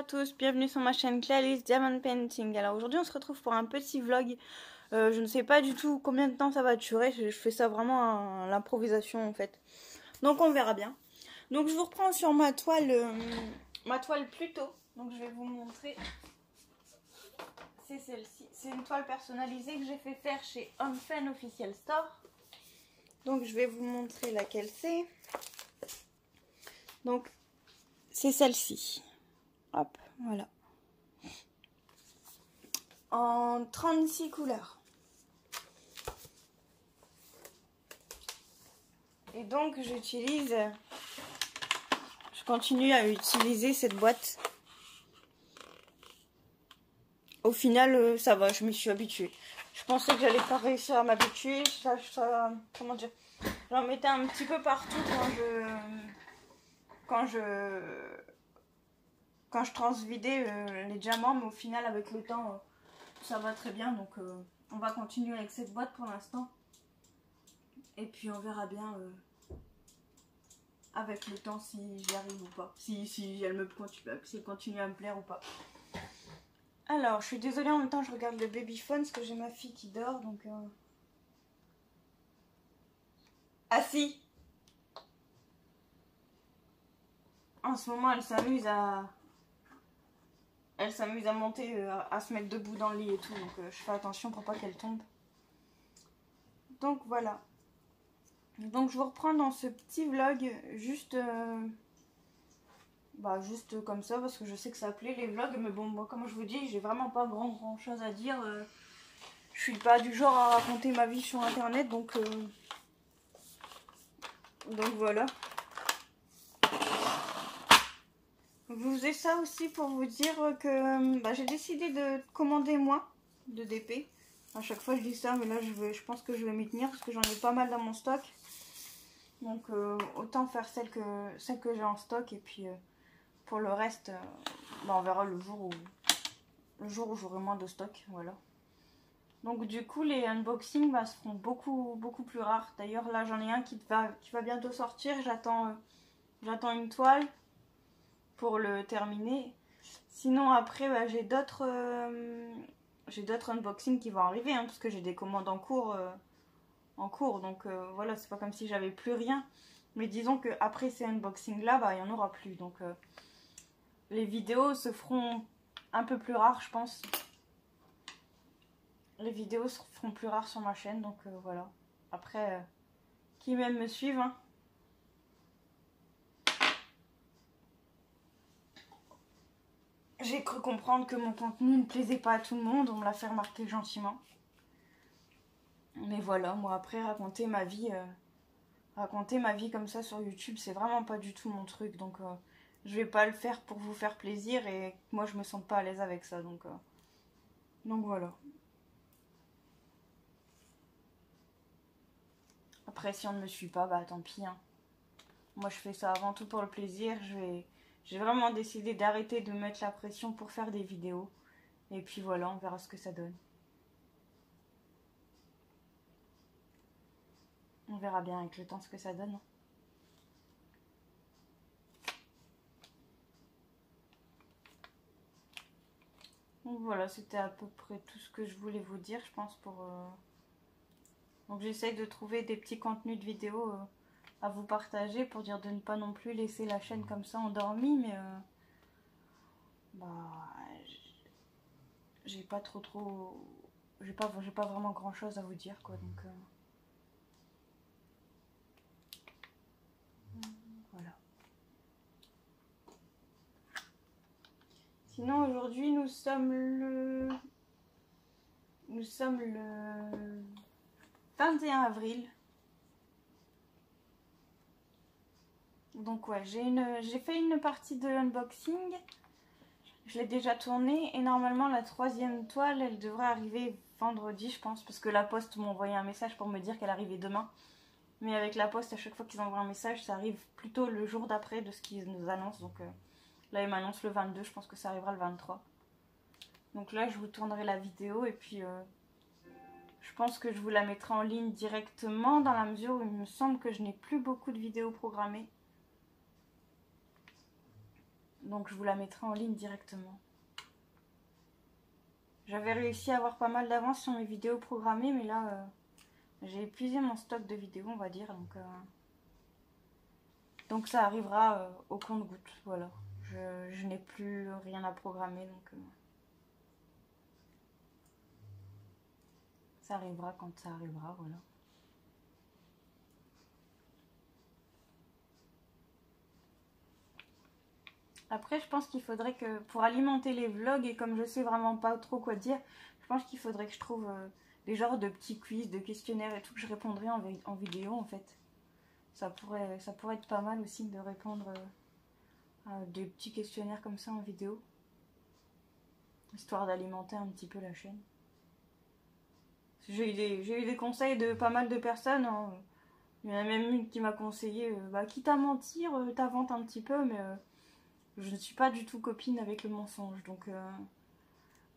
tous, bienvenue sur ma chaîne Clarisse Diamond Painting. Alors aujourd'hui on se retrouve pour un petit vlog. Je ne sais pas du tout combien de temps ça va durer, je fais ça vraiment à l'improvisation en fait. Donc on verra bien. Donc je vous reprends sur ma toile Pluto. Donc je vais vous montrer. C'est celle-ci. C'est une toile personnalisée que j'ai fait faire chez Homefan Official Store. Donc je vais vous montrer laquelle c'est. Donc c'est celle-ci. Hop, voilà. En 36 couleurs. Et donc je continue à utiliser cette boîte. Au final, ça va, je m'y suis habituée. Je pensais que j'allais pas réussir à m'habituer. Comment dire, j'en mettais un petit peu partout quand je transvidais les diamants, mais au final, avec le temps, ça va très bien. Donc, on va continuer avec cette boîte pour l'instant. Et puis, on verra bien avec le temps si j'y arrive ou pas. Si elle continue à me plaire ou pas. Alors, je suis désolée, en même temps, je regarde le babyphone parce que j'ai ma fille qui dort, donc... Ah si! En ce moment, elle s'amuse à monter, à se mettre debout dans le lit et tout, donc je fais attention pour pas qu'elle tombe. Donc voilà. Donc je vous reprends dans ce petit vlog, juste comme ça, parce que je sais que ça plaît les vlogs, mais bon, moi, comme je vous dis, j'ai vraiment pas grand chose à dire. Je suis pas du genre à raconter ma vie sur internet, donc voilà. Je vous faisais ça aussi pour vous dire que j'ai décidé de commander moins de DP. À chaque fois je dis ça, mais là je pense que je vais m'y tenir parce que j'en ai pas mal dans mon stock. Donc autant faire celle que j'ai en stock, et puis pour le reste, on verra le jour où j'aurai moins de stock. Voilà. Donc du coup les unboxings se feront beaucoup plus rares. D'ailleurs là j'en ai un qui va bientôt sortir. J'attends une toile pour le terminer. Sinon après j'ai d'autres unboxings qui vont arriver, hein, parce que j'ai des commandes en cours, donc voilà, c'est pas comme si j'avais plus rien, mais disons que après ces unboxings là, il y en aura plus, donc les vidéos se feront un peu plus rares, je pense. Les vidéos se feront plus rares sur ma chaîne, donc voilà. Après, qui m'aime me suivre, hein. J'ai cru comprendre que mon contenu ne plaisait pas à tout le monde, on me l'a fait remarquer gentiment. Mais voilà, moi après raconter ma vie comme ça sur YouTube, c'est vraiment pas du tout mon truc, donc je vais pas le faire pour vous faire plaisir, et moi je me sens pas à l'aise avec ça, donc voilà. Après si on ne me suit pas, tant pis, hein. Moi je fais ça avant tout pour le plaisir. J'ai vraiment décidé d'arrêter de mettre la pression pour faire des vidéos. Et puis voilà, on verra ce que ça donne. On verra bien avec le temps ce que ça donne. Donc voilà, c'était à peu près tout ce que je voulais vous dire, je pense, Donc j'essaye de trouver des petits contenus de vidéos à vous partager, pour dire de ne pas non plus laisser la chaîne comme ça endormie, mais j'ai pas j'ai pas vraiment grand chose à vous dire, quoi, donc voilà. Sinon aujourd'hui nous sommes le 21 avril. Donc ouais, j'ai fait une partie de unboxing. Je l'ai déjà tournée, et normalement la troisième toile, elle devrait arriver vendredi, je pense, parce que la poste m'a envoyé un message pour me dire qu'elle arrivait demain. Mais avec la poste, à chaque fois qu'ils envoient un message, ça arrive plutôt le jour d'après de ce qu'ils nous annoncent. Donc là, ils m'annoncent le 22, je pense que ça arrivera le 23. Donc là, je vous tournerai la vidéo, et puis je pense que je vous la mettrai en ligne directement, dans la mesure où il me semble que je n'ai plus beaucoup de vidéos programmées. Donc je vous la mettrai en ligne directement. J'avais réussi à avoir pas mal d'avance sur mes vidéos programmées, mais là, j'ai épuisé mon stock de vidéos, on va dire. Donc ça arrivera au compte-gouttes, voilà. Je n'ai plus rien à programmer, donc ça arrivera quand ça arrivera, voilà. Après, je pense qu'il faudrait que, pour alimenter les vlogs, et comme je sais vraiment pas trop quoi dire, je pense qu'il faudrait que je trouve des genres de petits quiz, de questionnaires et tout que je répondrai en vidéo, en fait. Ça pourrait être pas mal aussi de répondre à des petits questionnaires comme ça en vidéo. Histoire d'alimenter un petit peu la chaîne. J'ai eu des conseils de pas mal de personnes, hein. Il y en a même une qui m'a conseillé, quitte à mentir, t'inventes un petit peu, mais je ne suis pas du tout copine avec le mensonge. Donc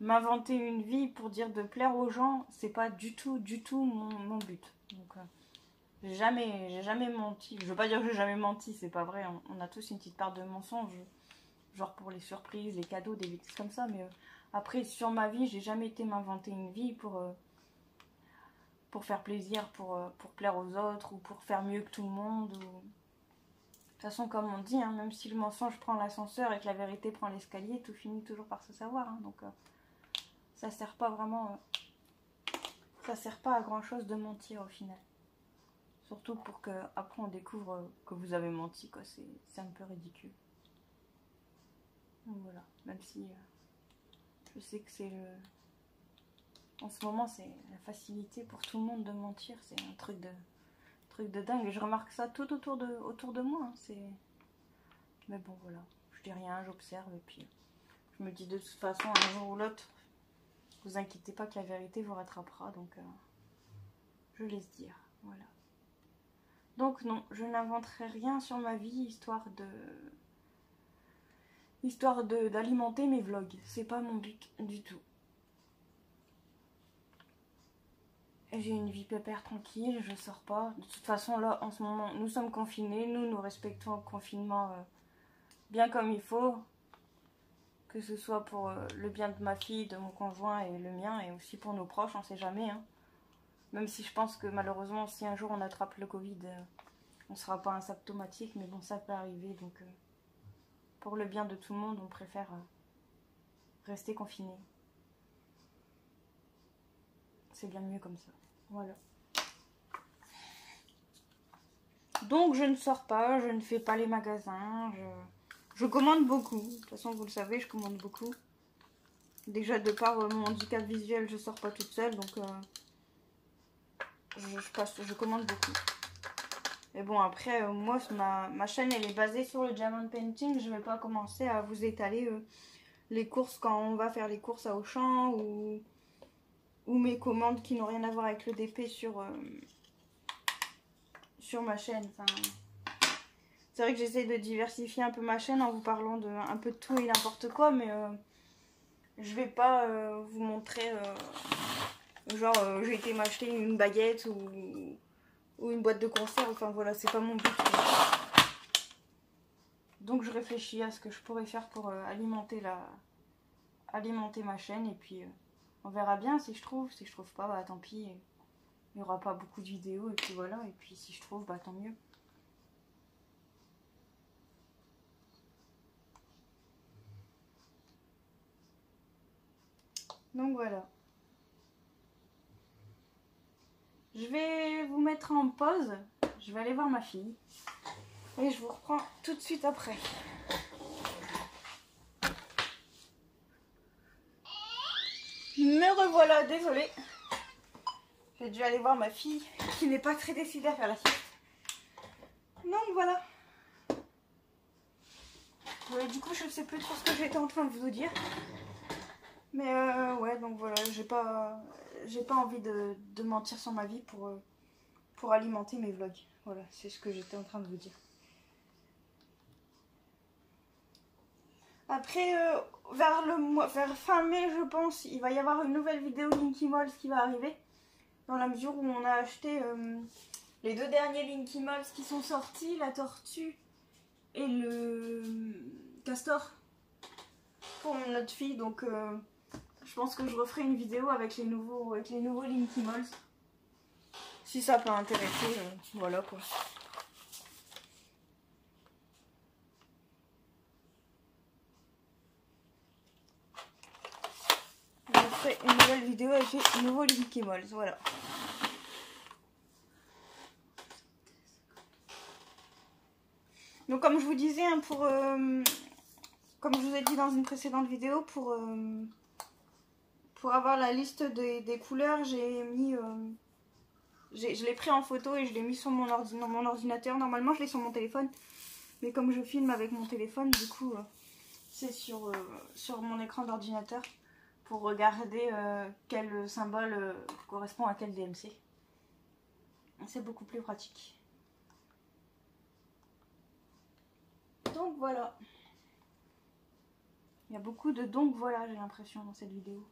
m'inventer une vie pour dire de plaire aux gens, c'est pas du tout mon but. Donc j'ai jamais menti. Je veux pas dire que j'ai jamais menti, c'est pas vrai. On a tous une petite part de mensonge, genre pour les surprises, les cadeaux, des bêtises comme ça. Mais après, sur ma vie, j'ai jamais été m'inventer une vie pour faire plaisir, pour plaire aux autres, ou pour faire mieux que tout le monde. De toute façon, comme on dit, hein, même si le mensonge prend l'ascenseur et que la vérité prend l'escalier, tout finit toujours par se savoir. Hein. Donc ça sert pas vraiment... ça sert pas à grand chose de mentir au final. Surtout pour qu'après on découvre que vous avez menti, quoi. C'est un peu ridicule. Donc voilà, même si je sais que c'est le... En ce moment, c'est la facilité pour tout le monde de mentir. C'est un truc de dingue. Et je remarque ça tout autour de moi. Hein. Mais bon, voilà. Je dis rien, j'observe. Et puis, je me dis de toute façon, un jour ou l'autre, vous inquiétez pas que la vérité vous rattrapera. Donc, je laisse dire. Voilà. Donc non, je n'inventerai rien sur ma vie, histoire d'alimenter mes vlogs. C'est pas mon but du tout. J'ai une vie pépère tranquille, je sors pas. De toute façon, là, en ce moment, nous sommes confinés. Nous respectons le confinement bien comme il faut. Que ce soit pour le bien de ma fille, de mon conjoint et le mien, et aussi pour nos proches, on sait jamais. Hein. Même si je pense que malheureusement, si un jour on attrape le Covid, on sera pas asymptomatique. Mais bon, ça peut arriver. Donc, pour le bien de tout le monde, on préfère rester confiné. C'est bien mieux comme ça. Voilà. Donc je ne sors pas, je ne fais pas les magasins, je commande beaucoup. De toute façon, vous le savez, je commande beaucoup. Déjà de par mon handicap visuel, je sors pas toute seule, donc je commande beaucoup. Et bon, après, moi, ma chaîne, elle est basée sur le diamond painting. Je vais pas commencer à vous étaler les courses quand on va faire les courses à Auchan ou mes commandes qui n'ont rien à voir avec le DP sur ma chaîne. Enfin, c'est vrai que j'essaie de diversifier un peu ma chaîne en vous parlant de un peu de tout et n'importe quoi, mais je vais pas vous montrer genre j'ai été m'acheter une baguette ou une boîte de conserve. Enfin voilà, c'est pas mon but. Donc je réfléchis à ce que je pourrais faire pour alimenter ma chaîne, et puis on verra bien si je trouve. Si je trouve pas, bah tant pis, il n'y aura pas beaucoup de vidéos, et puis voilà. Et puis si je trouve, bah tant mieux. Donc voilà. Je vais vous mettre en pause. Je vais aller voir ma fille. Et je vous reprends tout de suite après. Me revoilà, désolée. J'ai dû aller voir ma fille qui n'est pas très décidée à faire la sieste. Donc voilà. Du coup, je sais plus trop ce que j'étais en train de vous dire. Mais ouais, donc voilà, j'ai pas envie de mentir sur ma vie pour alimenter mes vlogs. Voilà, c'est ce que j'étais en train de vous dire. Après, vers fin mai, je pense, il va y avoir une nouvelle vidéo Linky Malls qui va arriver. Dans la mesure où on a acheté les 2 derniers Linky Malls qui sont sortis, la tortue et le castor. pour notre fille, donc je pense que je referai une vidéo avec les nouveaux Linky Malls. Si ça peut intéresser, voilà quoi. Je ferai une nouvelle vidéo avec les nouveaux Linky Malls, voilà. Donc comme je vous disais, hein, comme je vous ai dit dans une précédente vidéo, pour avoir la liste des couleurs, j'ai mis... je l'ai pris en photo et je l'ai mis sur mon ordinateur. Normalement, je l'ai sur mon téléphone. Mais comme je filme avec mon téléphone, du coup, c'est sur mon écran d'ordinateur pour regarder quel symbole correspond à quel DMC. C'est beaucoup plus pratique. Donc voilà. Il y a beaucoup de donc voilà, j'ai l'impression, dans cette vidéo.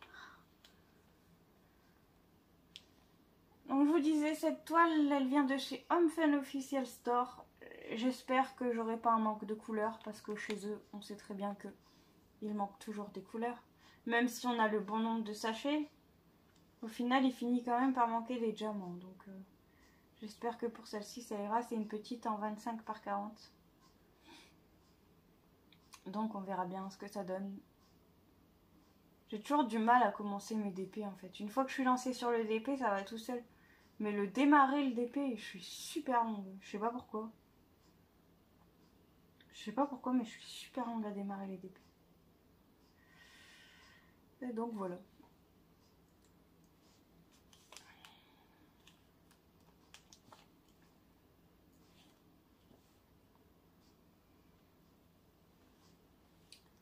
Donc je vous disais, cette toile, elle vient de chez Home Fun Official Store. J'espère que j'aurai pas un manque de couleurs, parce que chez eux, on sait très bien que il manque toujours des couleurs. Même si on a le bon nombre de sachets, au final, il finit quand même par manquer des diamants. Donc j'espère que pour celle-ci, ça ira. C'est une petite en 25 par 40. Donc on verra bien ce que ça donne. J'ai toujours du mal à commencer mes DP en fait. Une fois que je suis lancée sur le DP, ça va tout seul. Mais le démarrer le DP, je suis super longue. Je sais pas pourquoi. Je sais pas pourquoi, mais je suis super longue à démarrer les DP. Et donc voilà.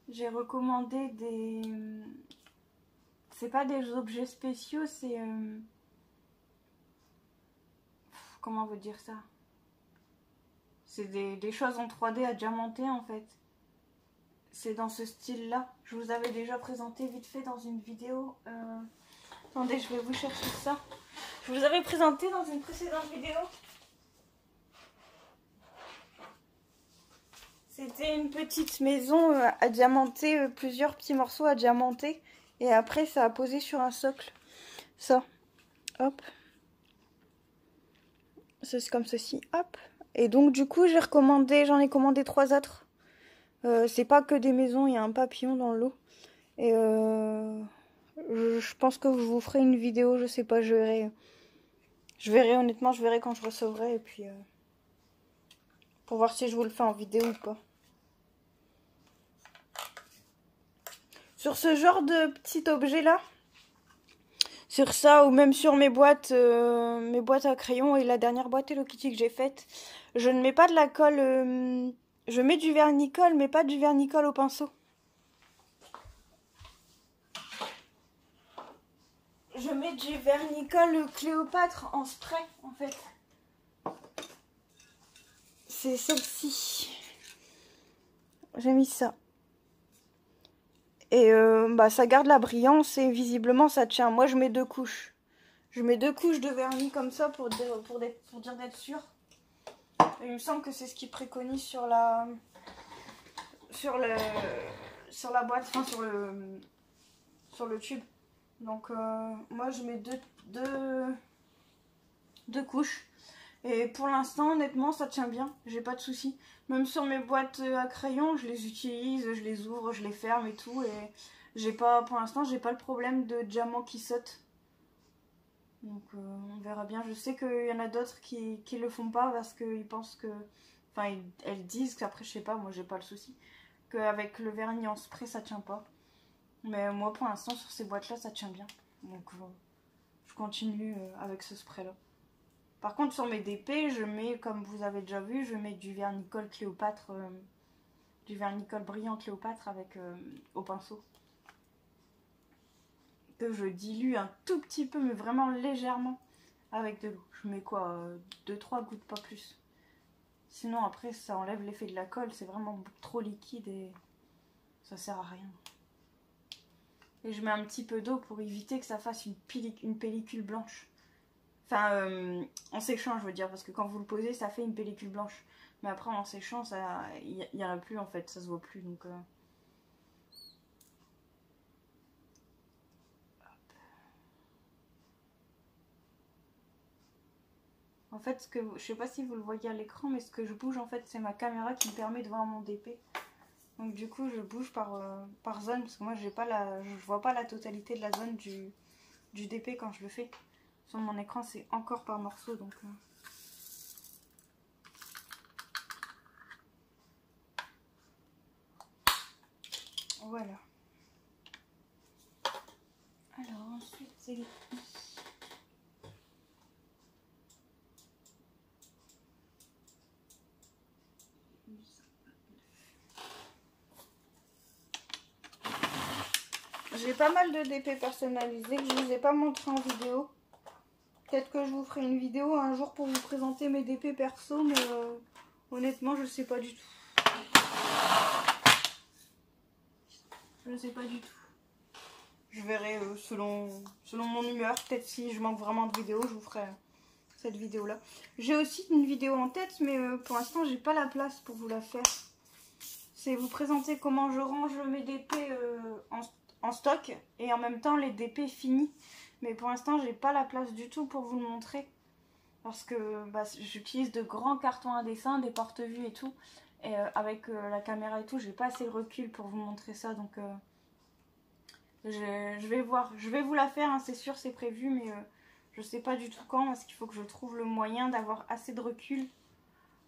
J'ai recommandé des... C'est pas des objets spéciaux, c'est... Comment vous dire ça? C'est des choses en 3D à diamanter en fait. C'est dans ce style-là. Je vous avais déjà présenté vite fait dans une vidéo. Attendez, je vais vous chercher ça. Je vous avais présenté dans une précédente vidéo. C'était une petite maison à diamanter, plusieurs petits morceaux à diamanter. Et après, ça a posé sur un socle. Ça. Hop. C'est comme ceci. Hop. Et donc, du coup, j'en ai commandé 3 autres. C'est pas que des maisons, il y a un papillon dans l'eau. Et je pense que je vous ferai une vidéo, je sais pas, je verrai honnêtement, je verrai quand je recevrai. Et puis, pour voir si je vous le fais en vidéo ou pas. Sur ce genre de petit objet là, sur ça ou même sur mes boîtes à crayons et la dernière boîte Hello Kitty que j'ai faite, je ne mets pas de la colle, je mets du vernicole mais pas du vernicole au pinceau. Je mets du vernicole Cléopâtre en spray en fait. C'est celle-ci. J'ai mis ça. Et ça garde la brillance et visiblement ça tient. Moi je mets 2 couches. Je mets 2 couches de vernis comme ça pour dire d'être sûr. Et il me semble que c'est ce qu'ils préconisent sur la boîte, enfin sur le tube. Donc moi je mets deux couches. Et pour l'instant honnêtement ça tient bien, j'ai pas de soucis. Même sur mes boîtes à crayons, je les utilise, je les ouvre, je les ferme et tout. Et pour l'instant j'ai pas le problème de diamants qui sautent. Donc on verra bien. Je sais qu'il y en a d'autres qui le font pas parce qu'ils pensent que... Enfin elles disent qu'après je sais pas, moi j'ai pas le souci. Qu'avec le vernis en spray ça tient pas. Mais moi pour l'instant sur ces boîtes là ça tient bien. Donc je continue avec ce spray là. Par contre sur mes DP je mets, comme vous avez déjà vu, je mets du vernicole Cléopâtre, du vernicole brillant Cléopâtre avec au pinceau. Que je dilue un tout petit peu mais vraiment légèrement avec de l'eau. Je mets quoi, 2-3 gouttes, pas plus. Sinon après ça enlève l'effet de la colle, c'est vraiment trop liquide et ça sert à rien. Et je mets un petit peu d'eau pour éviter que ça fasse une pellicule blanche. Enfin, en séchant je veux dire, parce que quand vous le posez ça fait une pellicule blanche. Mais après en séchant il n'y en a plus en fait, ça se voit plus. Donc En fait, je sais pas si vous le voyez à l'écran, mais ce que je bouge en fait, c'est ma caméra qui me permet de voir mon DP. Donc du coup, je bouge par zone parce que moi, je vois pas la totalité de la zone du DP quand je le fais. Sur mon écran, c'est encore par morceaux, donc. Voilà. Alors ensuite, c'est les plis. J'ai pas mal de DP personnalisés que je vous ai pas montré en vidéo. Peut-être que je vous ferai une vidéo un jour pour vous présenter mes DP perso, mais honnêtement, je sais pas du tout. Je sais pas du tout. Je verrai selon mon humeur. Peut-être si je manque vraiment de vidéos, je vous ferai cette vidéo-là. J'ai aussi une vidéo en tête, mais pour l'instant, j'ai pas la place pour vous la faire. C'est vous présenter comment je range mes DP en stock et en même temps les DP finis. Mais pour l'instant, j'ai pas la place du tout pour vous le montrer. Parce que j'utilise de grands cartons à dessin, des porte-vues et tout. Et avec la caméra et tout, j'ai pas assez de recul pour vous montrer ça. Donc je vais voir. Je vais vous la faire, hein, c'est sûr, c'est prévu. Mais je sais pas du tout quand. Parce qu'il faut que je trouve le moyen d'avoir assez de recul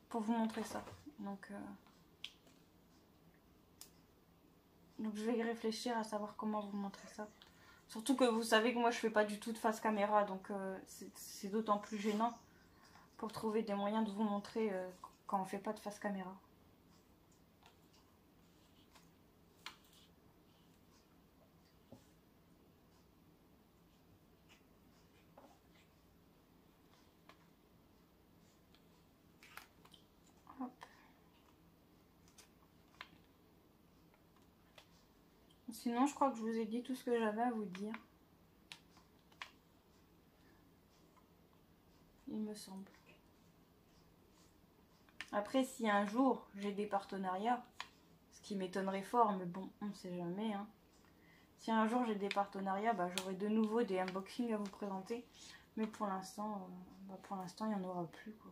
pour vous montrer ça. Donc je vais y réfléchir à savoir comment vous montrer ça. Surtout que vous savez que moi je fais pas du tout de face caméra. Donc c'est d'autant plus gênant. Pour trouver des moyens de vous montrer quand on fait pas de face caméra. Hop. Sinon, je crois que je vous ai dit tout ce que j'avais à vous dire. Il me semble. Après, si un jour j'ai des partenariats, ce qui m'étonnerait fort, mais bon, on ne sait jamais. Hein. Si un jour j'ai des partenariats, j'aurai de nouveau des unboxings à vous présenter. Mais pour l'instant, il n'y en aura plus. Quoi.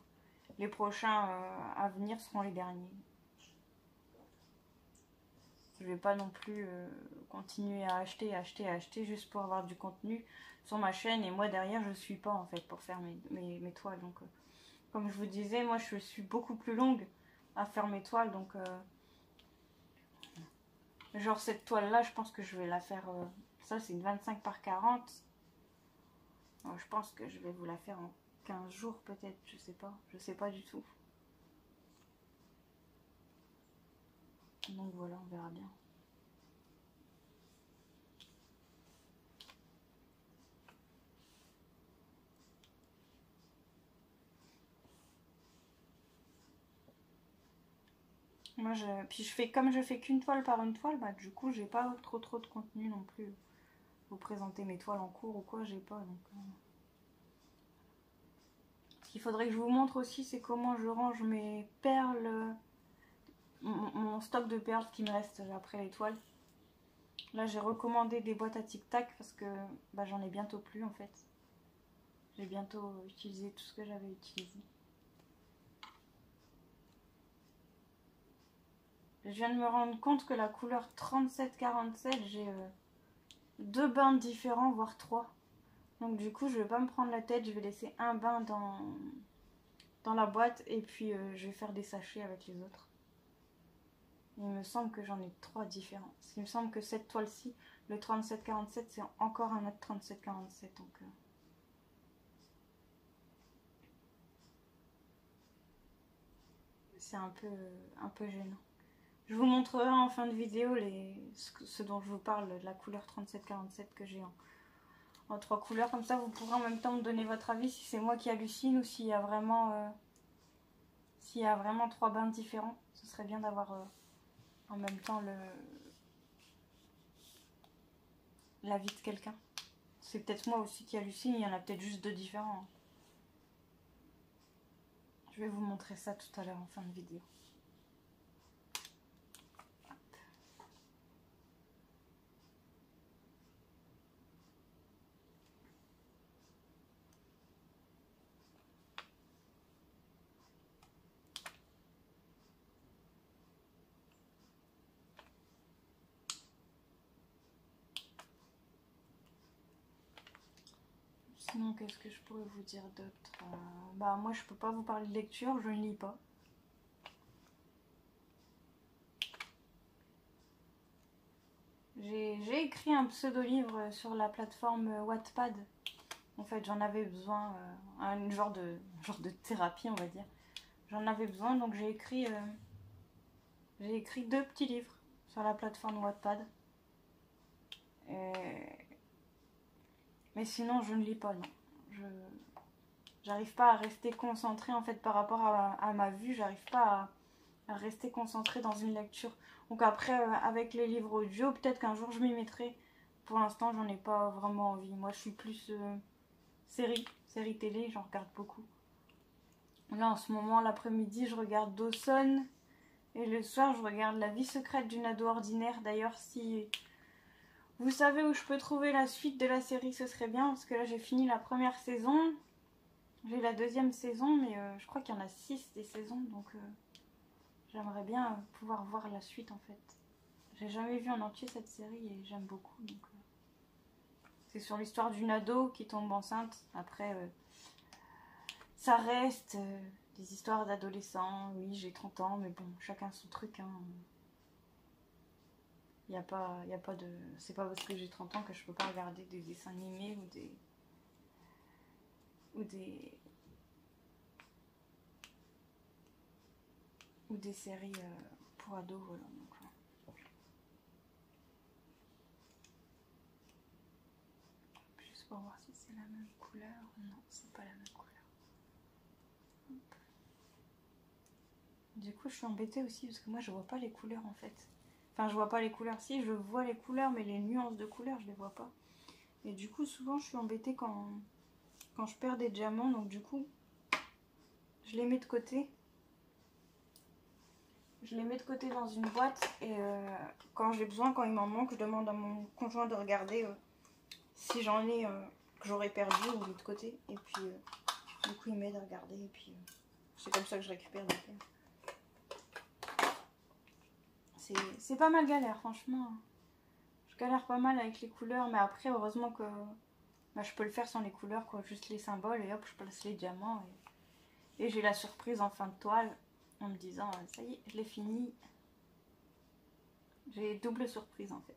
Les prochains à venir seront les derniers. Je vais pas non plus continuer à acheter juste pour avoir du contenu sur ma chaîne. Et moi derrière, je suis pas en fait pour faire mes toiles. Donc, comme je vous disais, moi je suis beaucoup plus longue à faire mes toiles. Donc, genre cette toile là, je pense que je vais la faire. Ça, c'est une 25 par 40. Alors, je pense que je vais vous la faire en 15 jours peut-être. Je sais pas du tout. Donc voilà, on verra bien. Moi, comme je fais qu'une toile par une toile, du coup, j'ai pas trop de contenu non plus. Vous présenter mes toiles en cours ou quoi, j'ai pas. Donc, Ce qu'il faudrait que je vous montre aussi, c'est comment je range mes perles, mon stock de perles qui me reste après les toiles. Là, j'ai recommandé des boîtes à tic-tac parce que j'en ai bientôt plus en fait. J'ai bientôt utilisé tout ce que j'avais utilisé. Je viens de me rendre compte que la couleur 37-47, j'ai 2 bains différents, voire 3. Donc du coup, je vais pas me prendre la tête, je vais laisser un bain dans la boîte et puis je vais faire des sachets avec les autres. Il me semble que j'en ai 3 différents. Il me semble que cette toile-ci, le 37-47, c'est encore un autre 37-47. Donc c'est un peu gênant. Je vous montrerai en fin de vidéo ce dont je vous parle, de la couleur 37-47 que j'ai en 3 couleurs. Comme ça, vous pourrez en même temps me donner votre avis si c'est moi qui hallucine ou s'il y a vraiment 3 bains différents. Ce serait bien d'avoir en même temps l'avis de quelqu'un. C'est peut-être moi aussi qui hallucine, il y en a peut-être juste 2 différents. Je vais vous montrer ça tout à l'heure en fin de vidéo. Donc, qu'est-ce que je pourrais vous dire d'autre? Bah, moi, je peux pas vous parler de lecture, je ne lis pas. J'ai écrit un pseudo-livre sur la plateforme Wattpad. En fait, j'en avais besoin, un genre de thérapie, on va dire. J'en avais besoin, donc j'ai écrit 2 petits livres sur la plateforme Wattpad. Mais sinon, je ne lis pas, non. J'arrive pas à rester concentrée, en fait, par rapport à ma vue. J'arrive pas à rester concentrée dans une lecture. Donc après, avec les livres audio, peut-être qu'un jour, je m'y mettrai. Pour l'instant, j'en ai pas vraiment envie. Moi, je suis plus série télé, j'en regarde beaucoup. Là, en ce moment, l'après-midi, je regarde Dawson. Et le soir, je regarde La vie secrète d'une ado ordinaire. D'ailleurs, si vous savez où je peux trouver la suite de la série, ce serait bien. Parce que là, j'ai fini la première saison. J'ai la 2e saison, mais je crois qu'il y en a 6 des saisons. Donc, j'aimerais bien pouvoir voir la suite, en fait. J'ai jamais vu en entier cette série et j'aime beaucoup. Donc, c'est sur l'histoire d'une ado qui tombe enceinte. Après, ça reste des histoires d'adolescents. Oui, j'ai 30 ans, mais bon, chacun son truc. Hein. Y a pas de... C'est pas parce que j'ai 30 ans que je peux pas regarder des dessins animés ou des séries pour ados, voilà. Donc, juste pour voir si c'est la même couleur. Non, c'est pas la même couleur. Hop. Du coup, je suis embêtée aussi parce que moi, je vois pas les couleurs en fait. Enfin, je vois pas les couleurs. Si, je vois les couleurs, mais les nuances de couleurs, je les vois pas. Et du coup, souvent, je suis embêtée quand je perds des diamants. Donc, du coup, je les mets de côté. Je les mets de côté dans une boîte. Et quand j'ai besoin, quand il m'en manque, je demande à mon conjoint de regarder si j'en ai que j'aurais perdu ou mis de côté. Et puis, du coup, il m'aide à regarder. Et puis, c'est comme ça que je récupère des pierres. C'est pas mal galère, franchement. Je galère pas mal avec les couleurs, mais après, heureusement que bah, je peux le faire sans les couleurs, quoi. Juste les symboles, et hop, je place les diamants. Et j'ai la surprise en fin de toile, en me disant, ça y est, je l'ai fini. J'ai double surprise, en fait.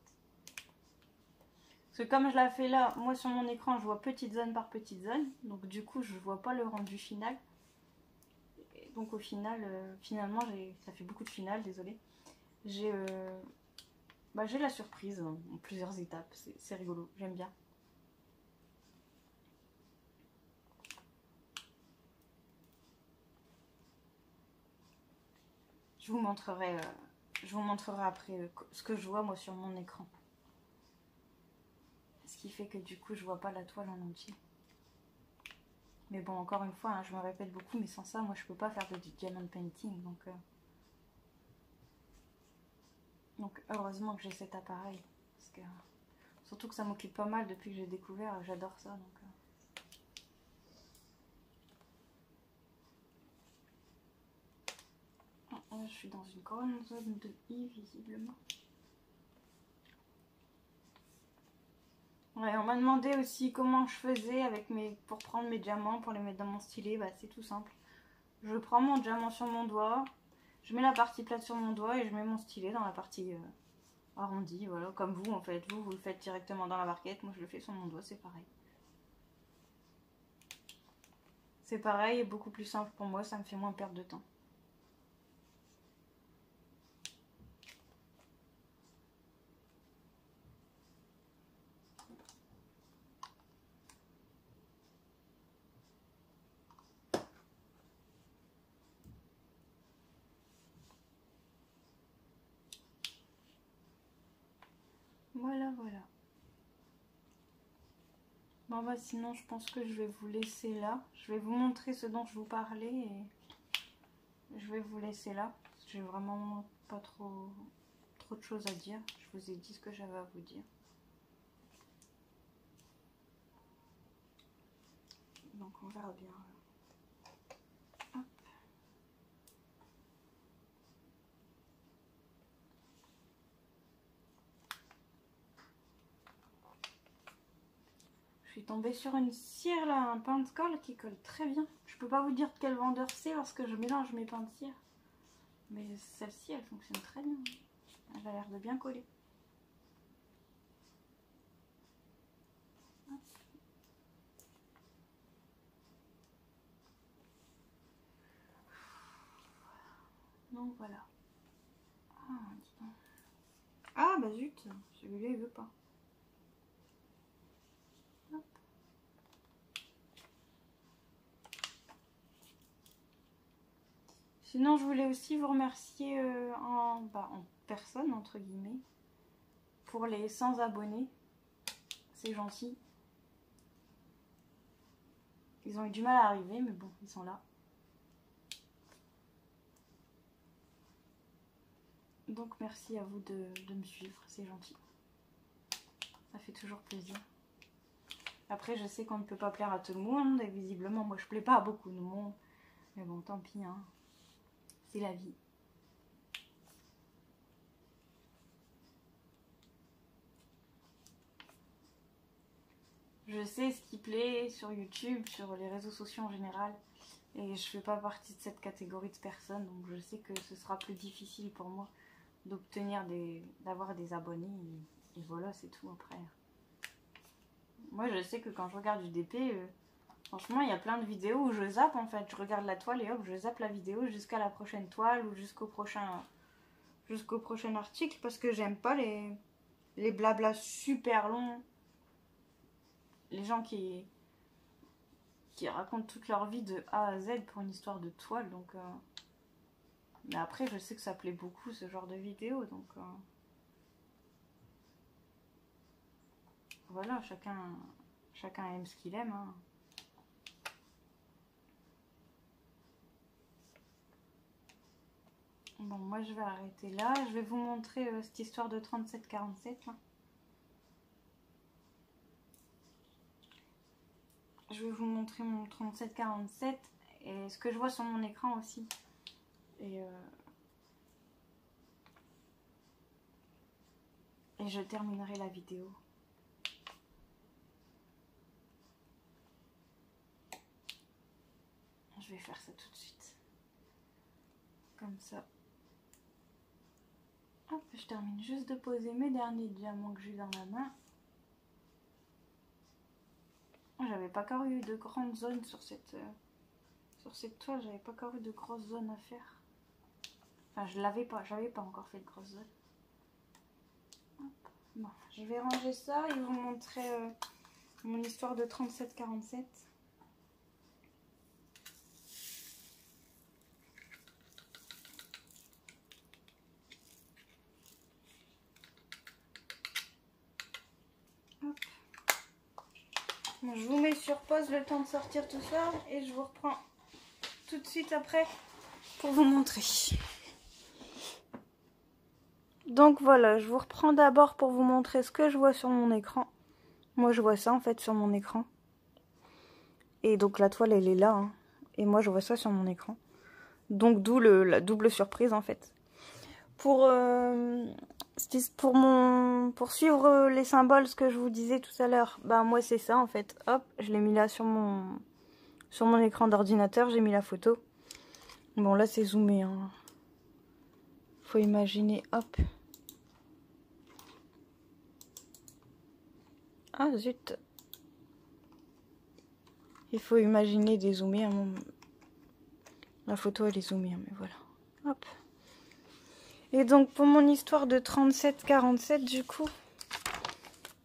Parce que comme je la fais là, moi sur mon écran, je vois petite zone par petite zone. Donc du coup, je vois pas le rendu final. Et donc au final, finalement, ça fait beaucoup de finales, désolée. J'ai la surprise en plusieurs étapes. C'est rigolo, j'aime bien. Je vous montrerai après ce que je vois moi sur mon écran. Ce qui fait que du coup, je vois pas la toile en entier. Mais bon, encore une fois, hein, je me répète beaucoup, mais sans ça, moi, je peux pas faire de diamond painting. Donc heureusement que j'ai cet appareil. Parce que, surtout que ça m'occupe pas mal depuis que j'ai découvert. J'adore ça. Donc, là, je suis dans une grande zone de I, visiblement. Ouais, on m'a demandé aussi comment je faisais pour prendre mes diamants, pour les mettre dans mon stylet. Bah, c'est tout simple. Je prends mon diamant sur mon doigt, je mets la partie plate sur mon doigt et je mets mon stylet dans la partie arrondie. Voilà, comme vous en fait. Vous le faites directement dans la barquette. Moi, je le fais sur mon doigt, c'est pareil. C'est pareil et beaucoup plus simple pour moi. Ça me fait moins perdre de temps. Voilà, voilà. Bon bah sinon je pense que je vais vous laisser là. Je vais vous montrer ce dont je vous parlais et je vais vous laisser là. J'ai vraiment pas trop de choses à dire. Je vous ai dit ce que j'avais à vous dire. Donc on verra bien. Hop. Je suis tombée sur une cire là, un pain de colle qui colle très bien. Je peux pas vous dire de quel vendeur c'est parce que je mélange mes pains de cire. Mais celle-ci elle fonctionne très bien. Elle a l'air de bien coller. Donc voilà. Ah, dis donc. Ah bah zut, celui-là il veut pas. Hop. Sinon je voulais aussi vous remercier en personne entre guillemets pour les 100 abonnés. C'est gentil. Ils ont eu du mal à arriver mais bon, ils sont là. Donc merci à vous de me suivre, c'est gentil. Ça fait toujours plaisir. Après je sais qu'on ne peut pas plaire à tout le monde et visiblement moi je plais pas à beaucoup de monde. Mais bon tant pis hein. C'est la vie. Je sais ce qui plaît sur YouTube, sur les réseaux sociaux en général. Et je fais pas partie de cette catégorie de personnes. Donc je sais que ce sera plus difficile pour moi d'obtenir d'avoir des abonnés. Et voilà, c'est tout après. Moi je sais que quand je regarde du DP, franchement il y a plein de vidéos où je zappe en fait. Je regarde la toile et hop, je zappe la vidéo jusqu'à la prochaine toile ou jusqu'au prochain article. Parce que j'aime pas les blablas super longs. Les gens qui racontent toute leur vie de A à Z pour une histoire de toile. Donc, mais après, je sais que ça plaît beaucoup ce genre de vidéo. Donc, voilà, chacun aime ce qu'il aime. Hein. Bon, moi, je vais arrêter là. Je vais vous montrer cette histoire de 37-47. Là. Je vais vous montrer mon 37-47 et ce que je vois sur mon écran aussi. Et je terminerai la vidéo. Je vais faire ça tout de suite. Comme ça. Hop, je termine juste de poser mes derniers diamants que j'ai dans la main. J'avais pas encore eu de grandes zones sur cette toile, j'avais pas encore eu de grosses zones à faire. Enfin, j'avais pas encore fait de grosses zones. Hop. Bon, je vais ranger ça et vous montrer mon histoire de 37-47. Bon, je vous mets sur pause le temps de sortir tout ça et je vous reprends tout de suite après pour vous montrer. Donc voilà, je vous reprends d'abord pour vous montrer ce que je vois sur mon écran. Moi je vois ça en fait sur mon écran. Et donc la toile elle est là. Hein. Et moi je vois ça sur mon écran. Donc d'où la double surprise en fait. Pour suivre les symboles, ce que je vous disais tout à l'heure, bah moi c'est ça en fait. Hop, je l'ai mis là sur mon écran d'ordinateur, j'ai mis la photo. Bon là c'est zoomé. Hein. Faut imaginer, hop. Ah zut. Il faut imaginer dézoomer. Hein. La photo elle est zoomée, hein, mais voilà. Hop. Et donc pour mon histoire de 37-47 du coup,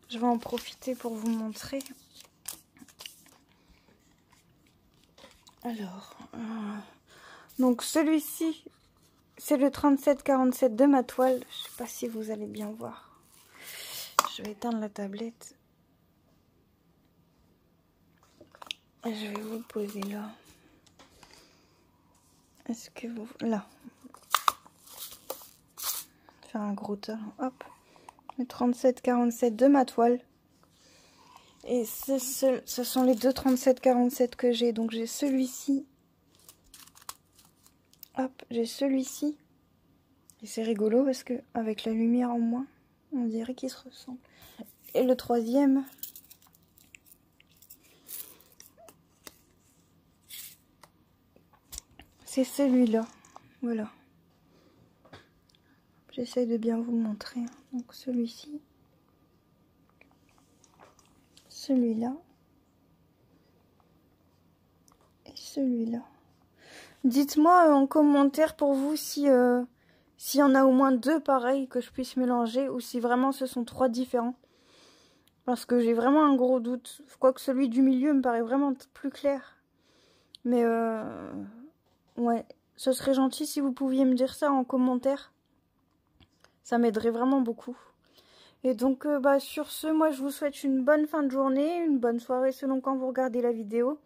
je vais en profiter pour vous montrer. Alors, donc celui-ci, c'est le 37-47 de ma toile. Je sais pas si vous allez bien voir. Je vais éteindre la tablette. Et je vais vous le poser là. Est-ce que vous... Là. Faire un gros tas. Hop. Le 37-47 de ma toile. Et ce sont les deux 37-47 que j'ai. Donc j'ai celui-ci. Hop, j'ai celui-ci. Et c'est rigolo parce que avec la lumière en moins, on dirait qu'ils se ressemblent. Et le troisième, c'est celui-là. Voilà. J'essaye de bien vous montrer. Donc celui-ci. Celui-là. Et celui-là. Dites-moi en commentaire pour vous si s'il y en a au moins 2 pareils que je puisse mélanger ou si vraiment ce sont 3 différents. Parce que j'ai vraiment un gros doute. Quoique celui du milieu me paraît vraiment plus clair. Mais ouais, ce serait gentil si vous pouviez me dire ça en commentaire. Ça m'aiderait vraiment beaucoup. Et donc sur ce, moi je vous souhaite une bonne fin de journée, une bonne soirée selon quand vous regardez la vidéo.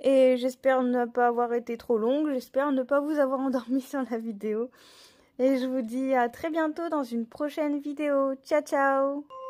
Et j'espère ne pas avoir été trop longue, j'espère ne pas vous avoir endormi sur la vidéo. Et je vous dis à très bientôt dans une prochaine vidéo. Ciao ciao!